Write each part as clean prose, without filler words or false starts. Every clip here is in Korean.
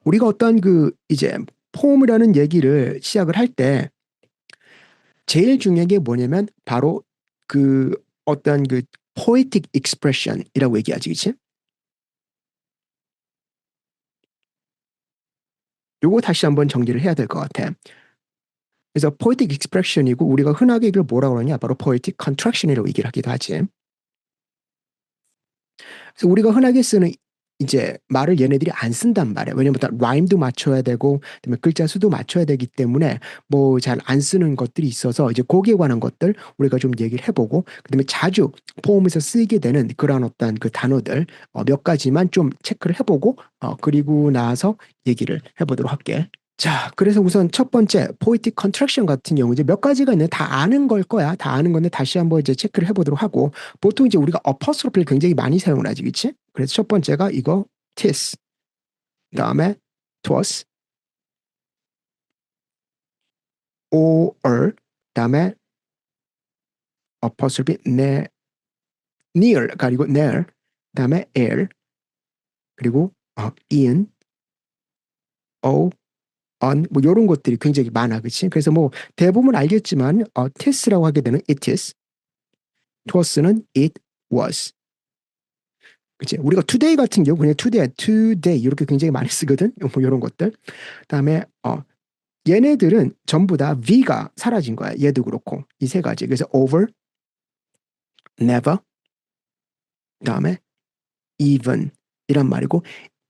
우리가 어떤 그 이제 폼이라는 얘기를 시작을 할 때 제일 중요한 게 뭐냐면 바로 그 어떤 그 poetic expression이라고 얘기하지, 그치? 요거 다시 한번 정리를 해야 될 것 같아. 그래서 poetic expression이고 우리가 흔하게 이걸 뭐라고 그러냐? 바로 poetic contraction이라고 얘기를 하기도 하지. 그래서 우리가 흔하게 쓰는 이제 말을 얘네들이 안 쓴단 말이야. 왜냐면 라임도 맞춰야 되고, 그다음에 글자 수도 맞춰야 되기 때문에 뭐 잘 안 쓰는 것들이 있어서 이제 거기에 관한 것들 우리가 좀 얘기를 해보고, 그다음에 자주 포음에서 쓰이게 되는 그런 어떤 그 단어들 몇 가지만 좀 체크를 해보고, 그리고 나서 얘기를 해보도록 할게. 자, 그래서 우선 첫 번째 poetic contraction 같은 경우 이제 몇 가지가 있는데 다 아는 걸 거야. 다 아는 건데 다시 한번 이제 체크를 해보도록 하고 보통 이제 우리가 apostrophe를 굉장히 많이 사용을 하지, 그치? 그래서 첫 번째가 이거 tis, 그다음에 twas, or, 그다음에 apostrophe near, 그리고 near, 그다음에 air, 그리고 in, o, on 뭐 이런 것들이 굉장히 많아, 그치? 그래서 뭐 대부분 알겠지만 tis라고 하게 되는 it is, twas는 it was. 그치? 우리가 today 같은 경우 그냥 today 이렇게 굉장히 많이 쓰거든. 뭐 이런 것들. 그다음에 얘네들은 전부 다 V가 사라진 거야. 얘도 그렇고 이 세 가지. 그래서 over, never, 그다음에 even 이란 말이고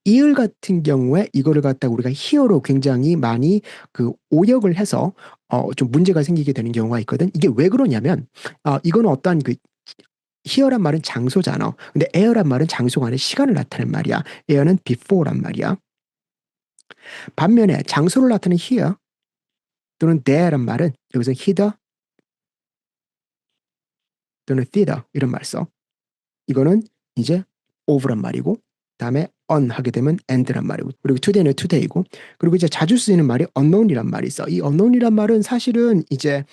이을 같은 경우에 이거를 갖다 우리가 here로 굉장히 많이 그 오역을 해서 좀 문제가 생기게 되는 경우가 있거든. 이게 왜 그러냐면 이거는 어떠한 그 here란 말은 장소잖아. 근데 air란 말은 장소가 아니라 시간을 나타내는 말이야. air는 before란 말이야. 반면에 장소를 나타내는 here 또는 there란 말은 여기서 hither 또는 thither 이런 말 써. 이거는 이제 over란 말이고 다음에 on 하게 되면 and란 말이고 그리고 today는 today이고 그리고 이제 자주 쓰이는 말이 unknown이란 말이 있어. 이 unknown이란 말은 사실은 이제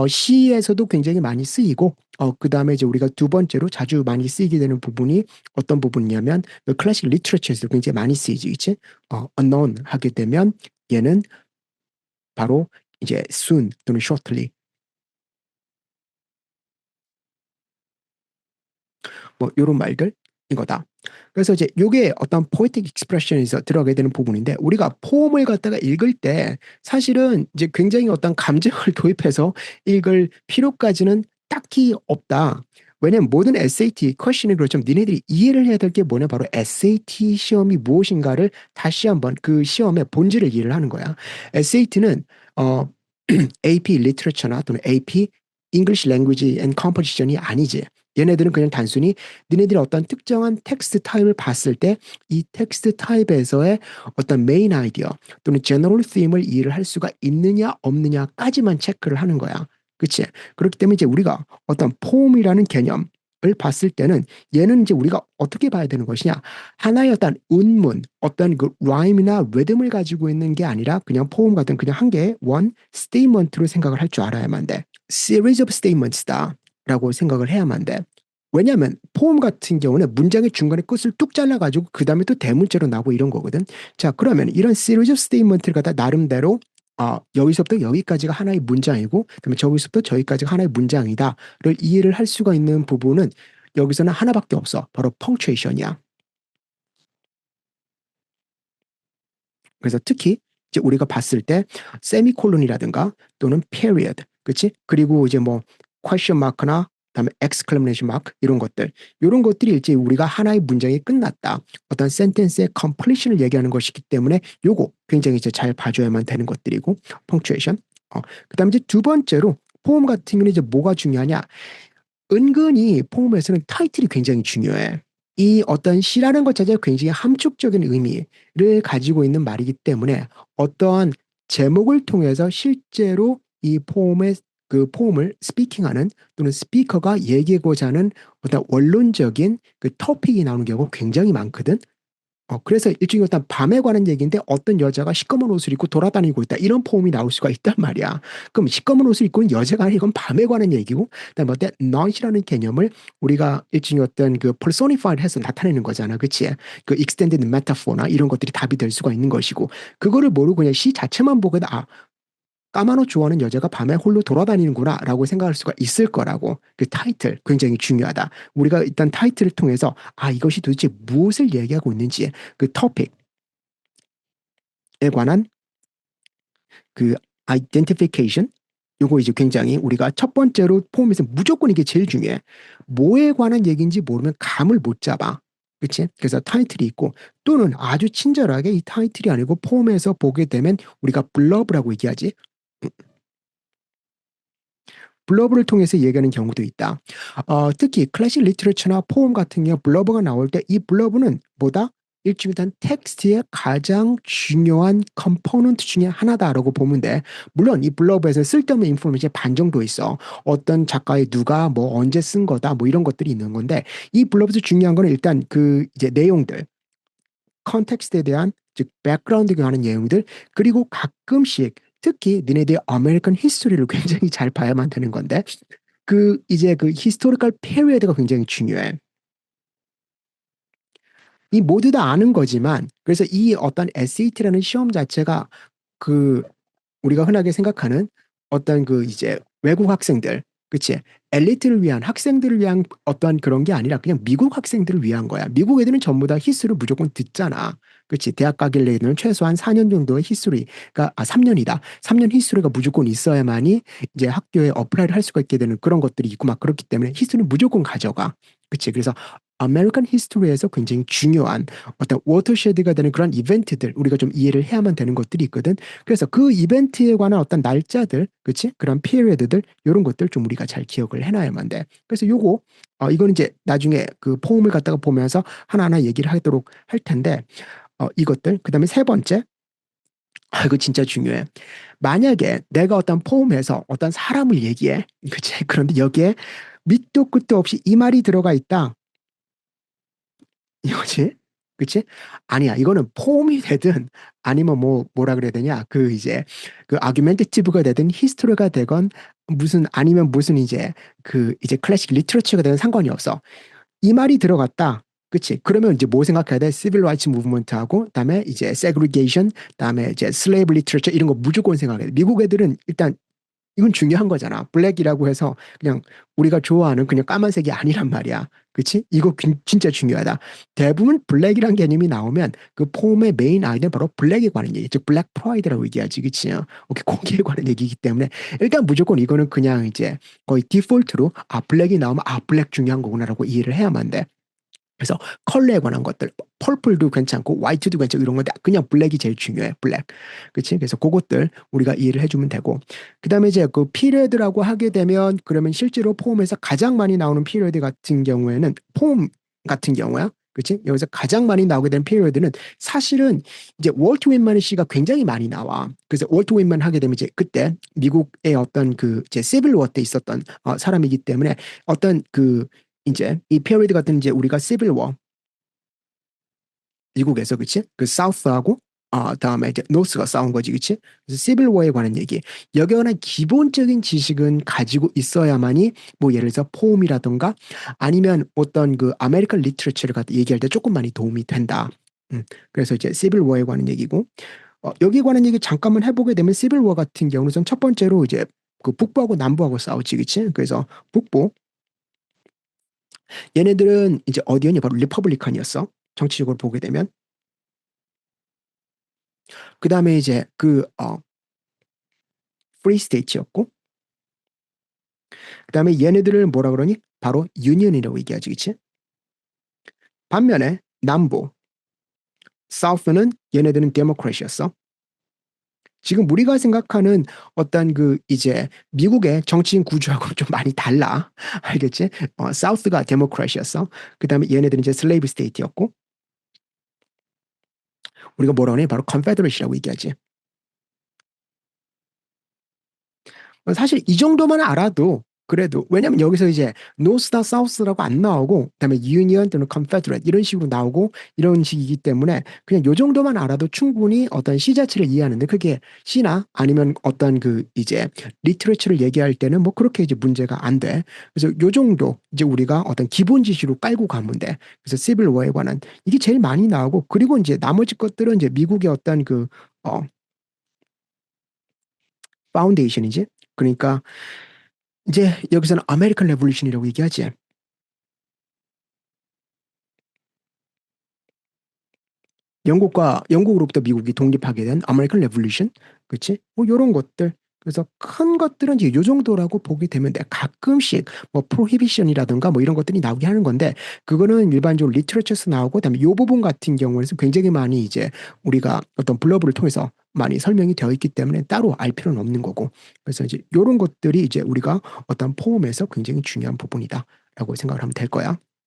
시에서도 굉장히 많이 쓰이고 그 다음에 이제 우리가 두 번째로 자주 많이 쓰이게 되는 부분이 어떤 부분이냐면 클래식 리터처에서 굉장히 많이 쓰이지, 그치? unknown 하게 되면 얘는 바로 이제 soon 또는 shortly 뭐 이런 말들 이거다. 그래서 이제 이게 어떤 poetic expression에서 들어가게 되는 부분인데 우리가 포음을 갖다가 읽을 때 사실은 이제 굉장히 어떤 감정을 도입해서 읽을 필요까지는 딱히 없다. 왜냐면 모든 SAT 퀘션이 그렇지만 니네들이 이해를 해야 될 게 뭐냐 바로 SAT 시험이 무엇인가를 다시 한번 그 시험의 본질을 이해를 하는 거야. SAT는 AP Literature나 또는 AP English Language and Composition이 아니지. 얘네들은 그냥 단순히 니네들이 어떤 특정한 텍스트 타입을 봤을 때 이 텍스트 타입에서의 어떤 메인 아이디어 또는 제너럴 팀을 이해를 할 수가 있느냐 없느냐까지만 체크를 하는 거야. 그치? 그렇기 때문에 이제 우리가 어떤 폼이라는 개념을 봤을 때는 얘는 이제 우리가 어떻게 봐야 되는 것이냐? 하나의 어떤 운문, 어떤 그 라임이나 리듬을 가지고 있는 게 아니라 그냥 포음 같은 그냥 한 개의 원 스테이먼트로 생각을 할 줄 알아야만 돼. series of statements다. 라고 생각을 해야만 돼. 왜냐하면 포음 같은 경우는 문장의 중간에 끝을 뚝 잘라가지고 그 다음에 또 대문자로 나오고 이런 거거든. 자, 그러면 이런 series of statement를 갖다 나름대로 여기서부터 여기까지가 하나의 문장이고 그다음에 저기서부터 저기까지가 하나의 문장이다를 이해를 할 수가 있는 부분은 여기서는 하나밖에 없어. 바로 펑츄에이션이야. 그래서 특히 이제 우리가 봤을 때 세미콜론이라든가 또는 period, 그치? 그리고 이제 뭐 question mark나 그다음에 exclamation mark 이런 것들 이런 것들이 이제 우리가 하나의 문장이 끝났다 어떤 센텐스의 completion을 얘기하는 것이기 때문에 요거 굉장히 이제 잘 봐줘야만 되는 것들이고 punctuation. 그다음에 이제 두 번째로 포음 같은 경우는 이제 뭐가 중요하냐? 은근히 포음에서는 타이틀이 굉장히 중요해. 이 어떤 시라는 것 자체가 굉장히 함축적인 의미를 가지고 있는 말이기 때문에 어떠한 제목을 통해서 실제로 이 포음의 그 포음을 스피킹하는 또는 스피커가 얘기하고자 하는 어떤 원론적인 그 토픽이 나오는 경우가 굉장히 많거든. 그래서 일종의 어떤 밤에 관한 얘기인데 어떤 여자가 시꺼먼 옷을 입고 돌아다니고 있다. 이런 포음이 나올 수가 있단 말이야. 그럼 시꺼먼 옷을 입고 있는 여자가 아니고 이건 밤에 관한 얘기고, 그다음에 어떤 night이라는 개념을 우리가 일종의 어떤 그 personified 해서 나타내는 거잖아. 그치? 그 extended metaphor나 이런 것들이 답이 될 수가 있는 것이고, 그거를 모르고 그냥 시 자체만 보고도 까만 옷 좋아하는 여자가 밤에 홀로 돌아다니는구나 라고 생각할 수가 있을 거라고. 그 타이틀 굉장히 중요하다. 우리가 일단 타이틀을 통해서 이것이 도대체 무엇을 얘기하고 있는지 그 토픽에 관한 그 identification, 요거 이제 굉장히 우리가 첫 번째로 포함해서 무조건 이게 제일 중요해. 뭐에 관한 얘기인지 모르면 감을 못 잡아. 그치? 그래서 타이틀이 있고, 또는 아주 친절하게 이 타이틀이 아니고 포함해서 보게 되면 우리가 블러브라고 얘기하지. 블러브를 통해서 얘기하는 경우도 있다. 특히 클래식 리터처나 포엠 같은 경우 블러브가 나올 때 이 블러브는 뭐다? 일종의 텍스트의 가장 중요한 컴포넌트 중에 하나다라고 보면 돼. 물론 이 블러브에서 쓸데없는 인포메이션이 반 정도 있어. 어떤 작가의 누가 뭐 언제 쓴 거다 뭐 이런 것들이 있는 건데, 이 블러브에서 중요한 거는 일단 그 이제 내용들, 컨텍스트에 대한 즉 백그라운드에 관한 내용들, 그리고 가끔씩 특히 니네들 아메리칸 히스토리를 굉장히 잘 봐야만 되는 건데, 그 이제 그 히스토리컬 페리어드가 굉장히 중요해. 이 모두 다 아는 거지만, 그래서 이 어떤 SAT라는 시험 자체가 그 우리가 흔하게 생각하는 어떤 그 이제 외국 학생들, 그치? 엘리트를 위한 학생들을 위한 어떤 그런 게 아니라 그냥 미국 학생들을 위한 거야. 미국 애들은 전부 다 히스토리를 무조건 듣잖아. 그치? 대학 가길래는 최소한 4년 정도의 히스토리가, 3년이다. 3년 히스토리가 무조건 있어야만이 이제 학교에 어플라이를 할 수가 있게 되는 그런 것들이 있고 막 그렇기 때문에 히스토리는 무조건 가져가. 그치? 그래서 아메리칸 히스토리에서 굉장히 중요한 어떤 워터쉐드가 되는 그런 이벤트들 우리가 좀 이해를 해야만 되는 것들이 있거든. 그래서 그 이벤트에 관한 어떤 날짜들, 그치? 그런 피리어드들, 이런 것들 좀 우리가 잘 기억을 해놔야만 돼. 그래서 이거는 이제 나중에 그 포음을 갖다가 보면서 하나하나 얘기를 하도록 할 텐데, 이것들. 그 다음에 세 번째, 이거 진짜 중요해. 만약에 내가 어떤 포음에서 어떤 사람을 얘기해. 그치? 그런데 여기에 밑도 끝도 없이 이 말이 들어가 있다. 이거지? 그치? 아니야. 이거는 폼이 되든 아니면 뭐라 그래야 되냐. 그 이제 그 아규멘티티브가 되든 히스토리가 되건 아니면 무슨 이제 그 이제 클래식 리터처가 되든 상관이 없어. 이 말이 들어갔다. 그치? 그러면 이제 뭐 생각해야 돼? 시빌 라이츠 무브먼트하고 그다음에 이제 세그리게이션, 그다음에 이제 슬레이브 리터처 이런 거 무조건 생각해야 돼. 미국 애들은 일단 이건 중요한 거잖아. 블랙이라고 해서 그냥 우리가 좋아하는 그냥 까만색이 아니란 말이야. 그치? 이거 진짜 중요하다. 대부분 블랙이란 개념이 나오면 그 폼의 메인 아이디어는 바로 블랙에 관한 얘기, 즉 블랙 프라이드라고 얘기하지. 그치? 오케이, 거기에 관한 얘기이기 때문에 일단 무조건 이거는 그냥 이제 거의 디폴트로 블랙이 나오면 블랙 중요한 거구나라고 이해를 해야만 돼. 그래서 컬러에 관한 것들, 펄플도 괜찮고 화이트도 괜찮고 이런 건데 그냥 블랙이 제일 중요해. 블랙. 그치? 그래서 그것들 우리가 이해를 해주면 되고, 그 다음에 이제 그 피리어드라고 하게 되면 그러면 실제로 포음에서 가장 많이 나오는 피리어드 같은 경우에는 포음 같은 경우야. 그치? 여기서 가장 많이 나오게 되는 피리어드는 사실은 이제 월트 웬만 씨가 굉장히 많이 나와. 그래서 월트 웬만 하게 되면 이제 그때 미국의 어떤 그 이제 시빌 워 때 있었던 사람이기 때문에 어떤 그 이제 이 페리드 같은 이제 우리가 시빌 워 미국에서, 그치? 그 사우스하고 다음에 이제 노스가 싸운 거지, 그치? 그래서 시빌 워에 관한 얘기. 여기에 관한 기본적인 지식은 가지고 있어야만이 뭐 예를 들어서 포음이라던가 아니면 어떤 그 아메리칸 리터처를 갖다 얘기할 때 조금 많이 도움이 된다. 그래서 이제 시빌 워에 관한 얘기고, 여기에 관한 얘기 잠깐만 해보게 되면 시빌 워 같은 경우는 첫 번째로 이제 그 북부하고 남부하고 싸우지, 그치? 그래서 북부 얘네들은 이제 어디였냐? 바로 리퍼블리칸이었어. 정치적으로 보게 되면. 그 다음에 이제 프리 스테이트였고, 그 다음에 얘네들을 뭐라 그러니? 바로 유니언이라고 얘기하지, 그치? 반면에 남부, 사우스는 얘네들은 데모크래시였어. 지금 우리가 생각하는 어떤 그 이제 미국의 정치인 구조하고 좀 많이 달라. 알겠지? 사우스가 데모크래시였어. 그 다음에 얘네들은 이제 슬레이브 스테이트였고, 우리가 뭐라 그러니? 바로 컨페더레이시라고 얘기하지. 사실 이 정도만 알아도 그래도 왜냐면 여기서 이제 노스다 사우스라고 안 나오고 그다음에 유니언 또는 컨페더레이트 이런 식으로 나오고 이런 식이기 때문에 그냥 요 정도만 알아도 충분히 어떤 시 자체를 이해하는데 그게 시나 아니면 어떤 그 이제 리터레처를 얘기할 때는 뭐 그렇게 이제 문제가 안 돼. 그래서 요 정도 이제 우리가 어떤 기본 지식으로 깔고 가면 돼. 그래서 시빌 워에 관한 이게 제일 많이 나오고 그리고 이제 나머지 것들은 이제 미국의 어떤 그 파운데이션이지. 그러니까 이제 여기서는 아메리칸 레볼루션이라고 얘기하지. 영국으로부터 미국이 독립하게 된 아메리칸 레볼루션, 그렇지? 뭐 이런 것들. 그래서 큰 것들은 이제 요 정도라고 보게 되면 돼. 가끔씩 뭐 프로히비션이라든가 뭐 이런 것들이 나오게 하는 건데 그거는 일반적으로 리터러처에서 나오고 그다음에 요 부분 같은 경우에는 굉장히 많이 이제 우리가 어떤 블러브를 통해서 많이 설명이 되어 있기 때문에 따로 알 필요는 없는 거고. 그래서 이제 요런 것들이 이제 우리가 어떤 포럼에서 굉장히 중요한 부분이다라고 생각을 하면 될 거야.